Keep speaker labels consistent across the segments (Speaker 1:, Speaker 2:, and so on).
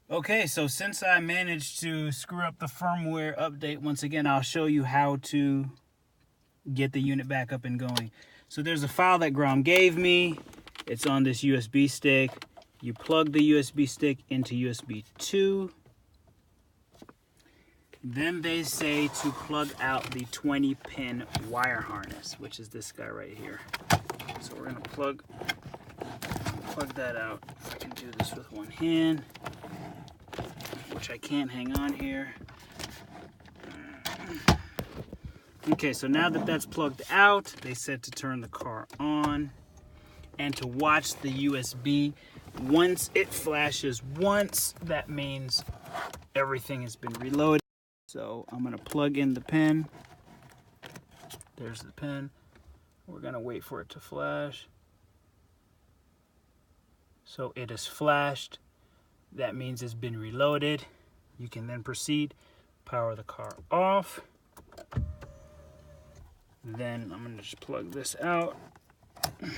Speaker 1: Okay, so since I managed to screw up the firmware update, once again, I'll show you how to get the unit back up and going. So there's a file that GROM gave me. It's on this USB stick. You plug the USB stick into USB 2. Then they say to plug out the 20-pin wire harness, which is this guy right here. So we're gonna plug that out. If I can do this with one hand, which I can't. Hang on here. Okay, so now that that's plugged out, they said to turn the car on and to watch the USB. Once it flashes once, that means everything has been reloaded. So I'm gonna plug in the pin. There's the pin. We're gonna wait for it to flash. So it is flashed. That means it's been reloaded. You can then proceed, power the car off. Then I'm gonna just plug this out. It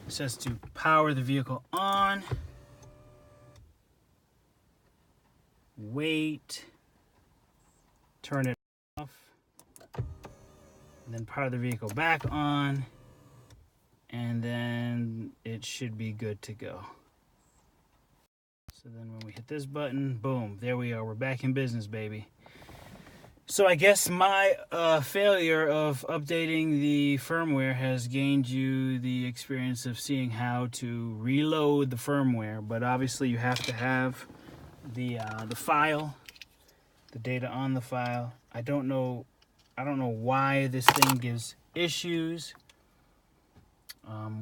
Speaker 1: says to power the vehicle on. Wait. Turn it off. And then power the vehicle back on. And then it should be good to go. So then when we hit this button, boom, there we are. We're back in business, baby. So I guess my failure of updating the firmware has gained you the experience of seeing how to reload the firmware, but obviously you have to have the file, the data on the file. I don't know why this thing gives issues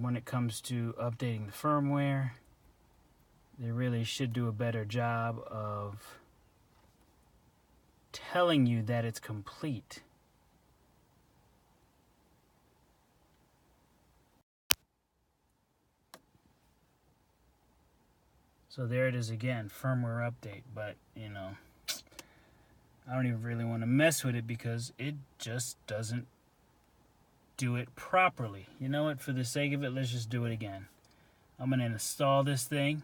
Speaker 1: when it comes to updating the firmware. They really should do a better job of telling you that it's complete. So there it is again, firmware update, but you know, I don't even really want to mess with it because it just doesn't do it properly. You know what, for the sake of it, let's just do it again. I'm going to install this thing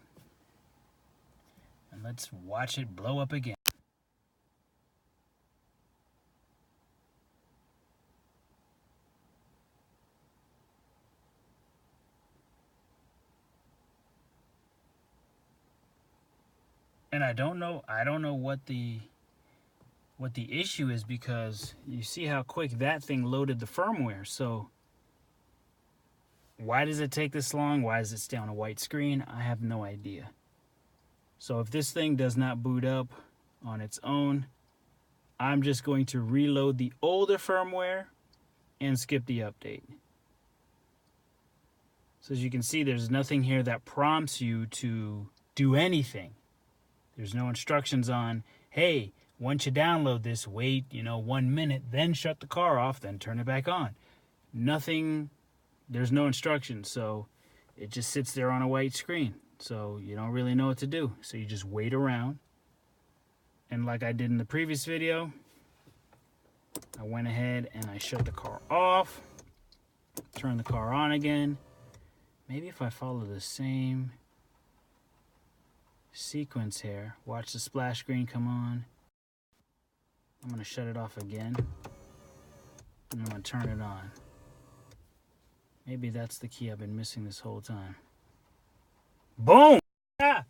Speaker 1: and let's watch it blow up again. And I don't know what the issue is, because you see how quick that thing loaded the firmware. So why does it take this long? Why does it stay on a white screen? I have no idea. So if this thing does not boot up on its own, I'm just going to reload the older firmware and skip the update. So as you can see, there's nothing here that prompts you to do anything. There's no instructions on, hey, once you download this, wait, 1 minute, then shut the car off, then turn it back on. Nothing, there's no instructions, so it just sits there on a white screen. So you don't really know what to do. So you just wait around. And like I did in the previous video, I went ahead and I shut the car off, turned the car on again. Maybe if I follow the same sequence here, watch the splash screen come on. I'm going to shut it off again, and I'm going to turn it on. Maybe that's the key I've been missing this whole time. Boom! Ah!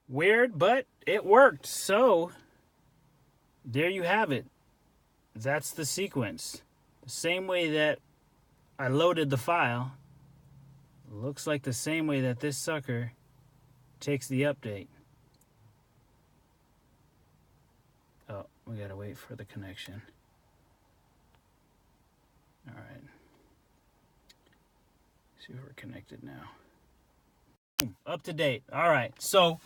Speaker 1: Weird, but it worked. So there you have it. That's the sequence. The same way that I loaded the file, looks like the same way that this sucker takes the update. Oh, we gotta wait for the connection. All right. See if we're connected now. Boom, up to date. All right. So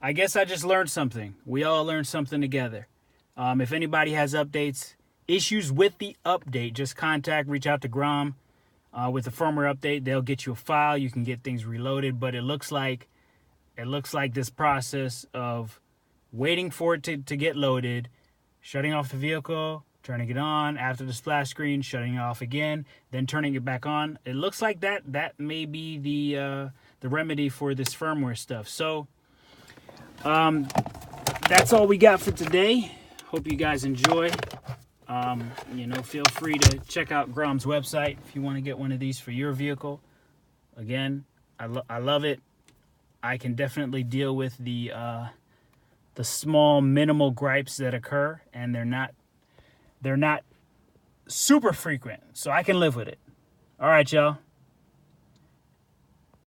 Speaker 1: I guess I just learned something. We all learned something together. If anybody has issues with the update, just reach out to GROM with the firmware update. They'll get you a file. You can get things reloaded, but it looks like this process of waiting for it to get loaded, shutting off the vehicle, turning it on, after the splash screen, shutting it off again, then turning it back on. It looks like that may be the remedy for this firmware stuff. So That's all we got for today. Hope you guys enjoy. You know, feel free to check out GROM's website if you want to get one of these for your vehicle. Again, I love it. I can definitely deal with the small minimal gripes that occur, and they're not super frequent, so I can live with it. All right, y'all.